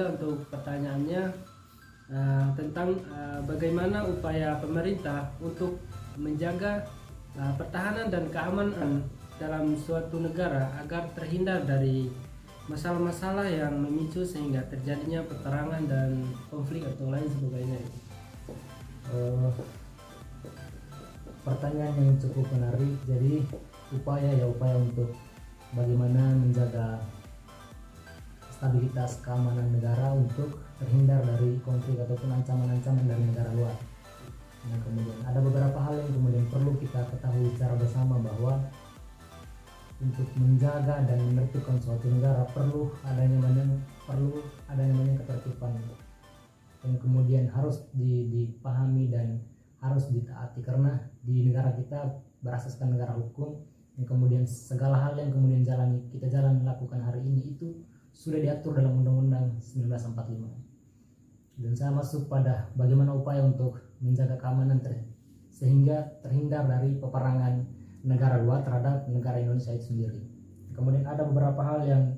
saja untuk pertanyaannya tentang bagaimana upaya pemerintah untuk menjaga pertahanan dan keamanan dalam suatu negara agar terhindar dari masalah-masalah yang memicu sehingga terjadinya peperangan dan konflik atau lain sebagainya. Pertanyaan yang cukup menarik. Jadi upaya untuk bagaimana menjaga stabilitas keamanan negara untuk terhindar dari konflik ataupun ancaman-ancaman dari negara luar. Nah, kemudian ada beberapa hal yang kemudian perlu kita ketahui secara bersama, bahwa untuk menjaga dan menertibkan suatu negara perlu adanya ketertiban yang kemudian harus dipahami dan harus ditaati, karena di negara kita berasaskan negara hukum, yang kemudian segala hal yang kemudian kita lakukan hari ini itu sudah diatur dalam Undang-Undang 1945. Dan saya masuk pada bagaimana upaya untuk menjaga keamanan sehingga terhindar dari peperangan negara luar terhadap negara Indonesia itu sendiri. Kemudian ada beberapa hal yang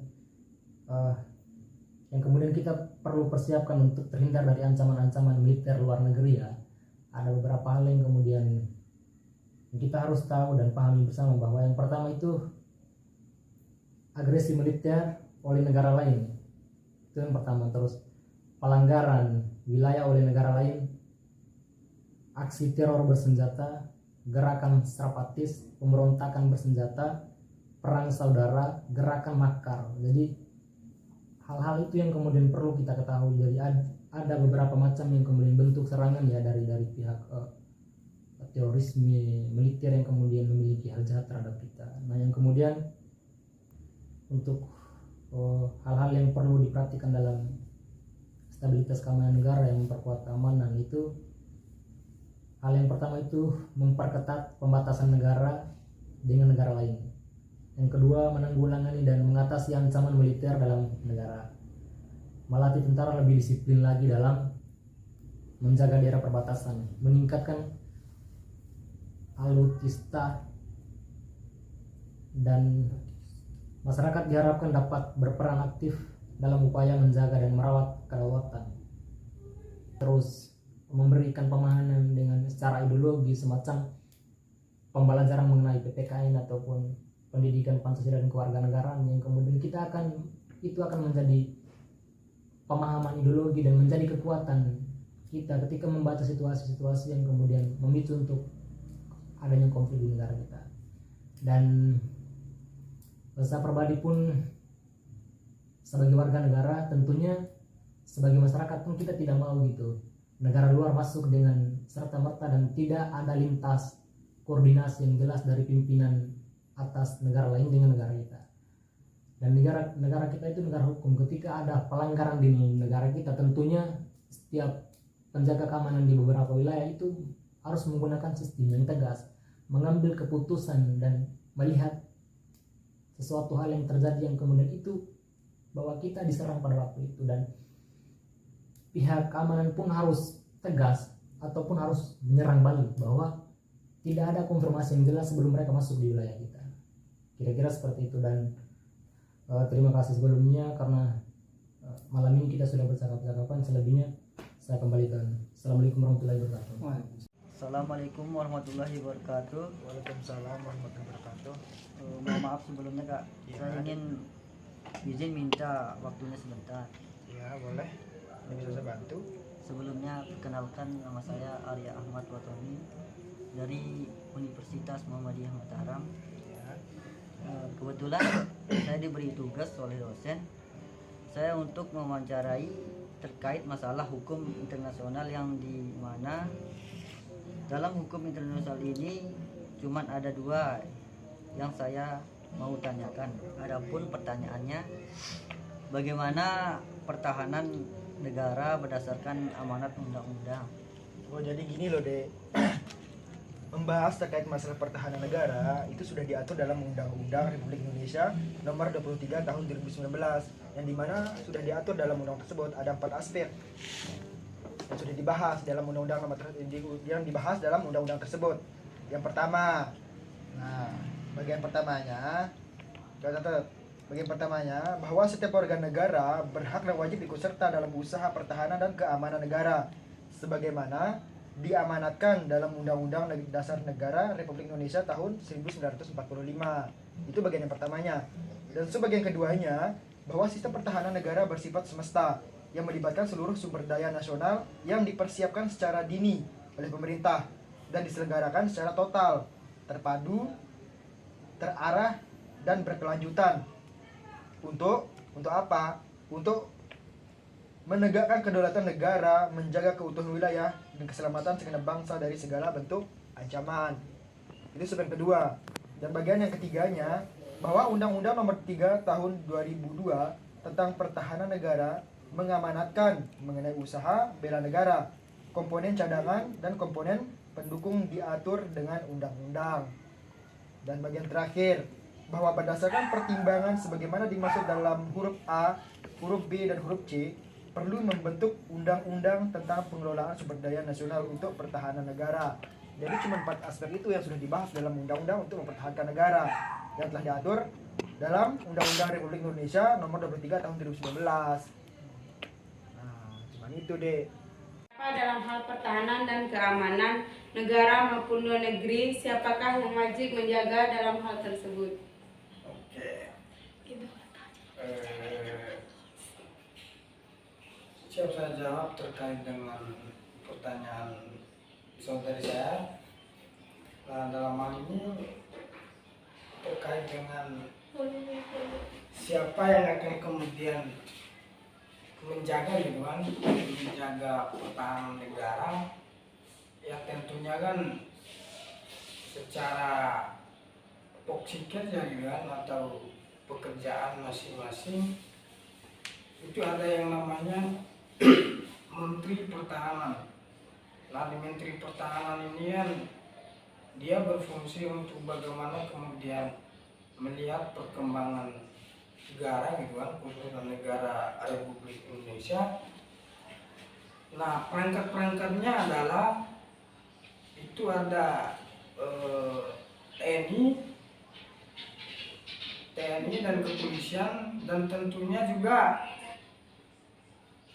kemudian kita perlu persiapkan untuk terhindar dari ancaman-ancaman militer luar negeri ya. Ada beberapa hal yang kemudian kita harus tahu dan pahami bersama, bahwa yang pertama itu agresi militer oleh negara lain, itu yang pertama. Terus pelanggaran wilayah oleh negara lain, aksi teror bersenjata, gerakan separatis, pemberontakan bersenjata, perang saudara, gerakan makar. Jadi hal-hal itu yang kemudian perlu kita ketahui. Jadi ada beberapa macam yang kemudian bentuk serangan ya dari pihak terorisme militer yang kemudian memiliki hal jahat terhadap kita. Nah, yang kemudian untuk hal-hal yang perlu diperhatikan dalam stabilitas keamanan negara yang memperkuat keamanan itu, hal yang pertama itu memperketat pembatasan negara dengan negara lain. Yang kedua, menanggulangi dan mengatasi ancaman militer dalam negara. Melatih tentara lebih disiplin lagi dalam menjaga daerah perbatasan, meningkatkan alutsista, dan masyarakat diharapkan dapat berperan aktif dalam upaya menjaga dan merawat kedaulatan. Terus memberikan pemahaman dengan secara ideologi, semacam pembelajaran mengenai PPKN ataupun pendidikan Pancasila dan kewarganegaraan, yang kemudian itu akan menjadi pemahaman ideologi dan menjadi kekuatan kita ketika membaca situasi-situasi yang kemudian memicu untuk adanya konflik di negara kita. Dan saya pribadi pun sebagai warga negara, tentunya sebagai masyarakat pun kita tidak mau gitu negara luar masuk dengan serta-merta dan tidak ada lintas koordinasi yang jelas dari pimpinan atas negara lain dengan negara kita. Dan negara kita itu negara hukum. Ketika ada pelanggaran di negara kita, tentunya setiap penjaga keamanan di beberapa wilayah itu harus menggunakan sistem yang tegas, mengambil keputusan dan melihat sesuatu hal yang terjadi yang kemudian itu bahwa kita diserang pada waktu itu, dan pihak keamanan pun harus tegas ataupun harus menyerang balik, bahwa tidak ada konfirmasi yang jelas sebelum mereka masuk di wilayah kita. Kira-kira seperti itu. Dan terima kasih sebelumnya karena malam ini kita sudah bercakap-cakapan. Selebihnya saya kembalikan. Assalamualaikum warahmatullahi wabarakatuh. Assalamualaikum warahmatullahi wabarakatuh. Waalaikumsalam warahmatullahi wabarakatuh. Mohon maaf sebelumnya Kak, saya ingin izin minta waktunya sebentar. Ya boleh, ini bisa saya bantu. Sebelumnya perkenalkan, nama saya Arya Ahmad Watoni dari Universitas Muhammadiyah Mataram. Ya. Kebetulan saya diberi tugas oleh dosen saya untuk mewawancarai terkait masalah hukum internasional, yang di mana dalam hukum internasional ini cuman ada dua yang saya mau tanyakan. Adapun pertanyaannya, bagaimana pertahanan negara berdasarkan amanat undang-undang? Oh jadi gini loh Dek, membahas terkait masalah pertahanan negara itu sudah diatur dalam Undang-Undang Republik Indonesia Nomor 23 Tahun 2019, yang dimana sudah diatur dalam undang tersebut ada 4 aspek yang sudah dibahas dalam undang-undang tersebut. Yang pertama, nah bagian pertamanya, catat, Bagian pertamanya, bahwa setiap warga negara berhak dan wajib ikut serta dalam usaha pertahanan dan keamanan negara, sebagaimana diamanatkan dalam Undang-Undang Dasar Negara Republik Indonesia tahun 1945. Itu bagian yang pertamanya. Dan sebagian keduanya, bahwa sistem pertahanan negara bersifat semesta, yang melibatkan seluruh sumber daya nasional yang dipersiapkan secara dini oleh pemerintah dan diselenggarakan secara total, terpadu, terarah, dan berkelanjutan. Untuk apa? Untuk menegakkan kedaulatan negara, menjaga keutuhan wilayah dan keselamatan segenap bangsa dari segala bentuk ancaman. Itu sebab kedua. Dan bagian yang ketiganya, bahwa Undang-Undang Nomor 3 Tahun 2002 tentang Pertahanan Negara mengamanatkan mengenai usaha bela negara, komponen cadangan dan komponen pendukung diatur dengan undang-undang. Dan bagian terakhir, bahwa berdasarkan pertimbangan sebagaimana dimaksud dalam huruf A, huruf B, dan huruf C, perlu membentuk undang-undang tentang pengelolaan sumber daya nasional untuk pertahanan negara. Jadi cuma 4 aspek itu yang sudah dibahas dalam undang-undang untuk mempertahankan negara yang telah diatur dalam Undang-Undang Republik Indonesia Nomor 23 Tahun 2019. Nah, cuma itu deh. Dalam hal pertahanan dan keamanan negara maupun luar negeri, siapakah yang wajib menjaga dalam hal tersebut? Siap saya jawab terkait dengan pertanyaan saudari saya. Nah, dalam hal ini terkait dengan siapa yang akan kemudian menjaga lingkungan, menjaga pertahanan negara, ya tentunya kan secara toksiket ya atau pekerjaan masing-masing itu ada yang namanya Menteri Pertahanan. Nah, di Menteri Pertahanan ini kan dia berfungsi untuk bagaimana kemudian melihat perkembangan negara khususnya negara Republik Indonesia. Nah, perangkat-perangkatnya adalah itu ada TNI dan kepolisian, dan tentunya juga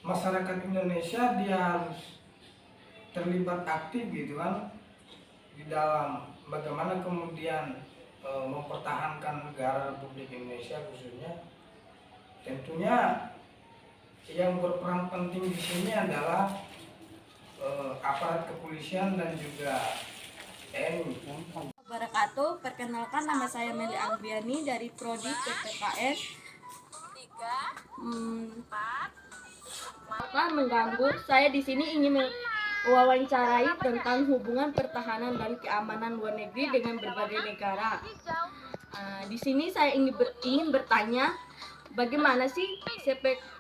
masyarakat Indonesia dia harus terlibat aktif di dalam bagaimana kemudian mempertahankan negara Republik Indonesia khususnya. Tentunya yang berperan penting di sini adalah aparat kepolisian dan juga TNI. Wabarakatuh, perkenalkan nama saya Meli Albiani dari Prodi PPKN. Maka mengganggu, saya di sini ingin mewawancarai tentang hubungan pertahanan dan keamanan luar negeri dengan berbagai negara. Di sini saya ingin bertanya, bagaimana sih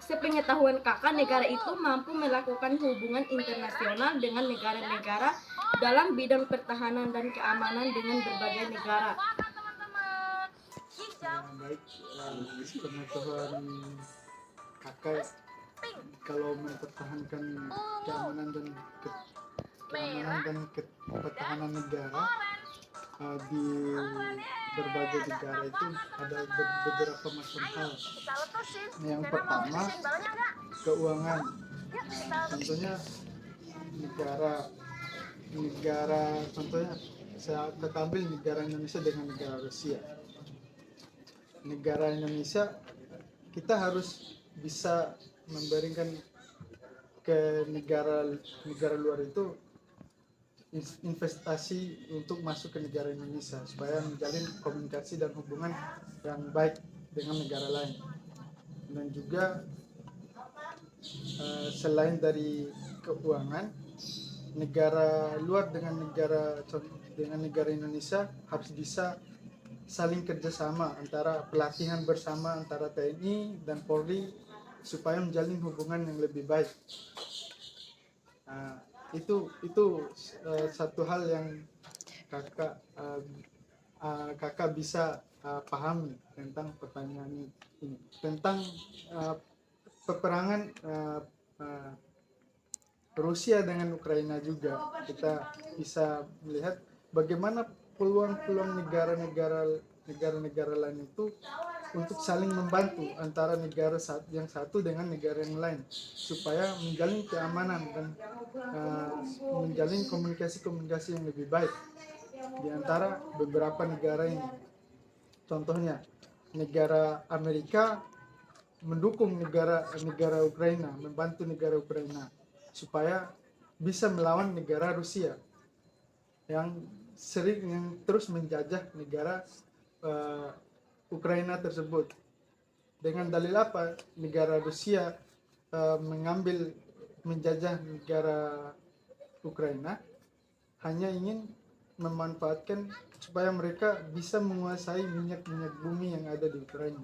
sepengetahuan kakak negara itu mampu melakukan hubungan internasional dengan negara-negara dalam bidang pertahanan dan keamanan dengan berbagai negara? Baik, pengetahuan kakak kalau mempertahankan keamanan dan pertahanan negara di berbagai negara itu ada beberapa macam hal. Yang pertama, keuangan. Tentunya negara contohnya saya ambil negara Indonesia dengan negara Rusia. Negara Indonesia kita harus bisa memberikan ke negara luar itu investasi untuk masuk ke negara Indonesia supaya menjalin komunikasi dan hubungan yang baik dengan negara lain. Dan juga selain dari keuangan, negara luar dengan negara Indonesia harus bisa saling kerjasama, antara pelatihan bersama antara TNI dan Polri supaya menjalin hubungan yang lebih baik. Itu satu hal yang kakak bisa pahami tentang pertanyaan ini, tentang peperangan Rusia dengan Ukraina juga. Kita bisa melihat bagaimana peluang negara-negara lain itu untuk saling membantu antara negara yang satu dengan negara yang lain supaya menjalin keamanan dan menjalin komunikasi yang lebih baik di antara beberapa negara ini. Contohnya negara Amerika mendukung negara Ukraina, membantu negara Ukraina supaya bisa melawan negara Rusia yang terus menjajah negara Ukraina tersebut. Dengan dalil apa? Negara Rusia menjajah negara Ukraina hanya ingin memanfaatkan supaya mereka bisa menguasai minyak bumi yang ada di Ukraina.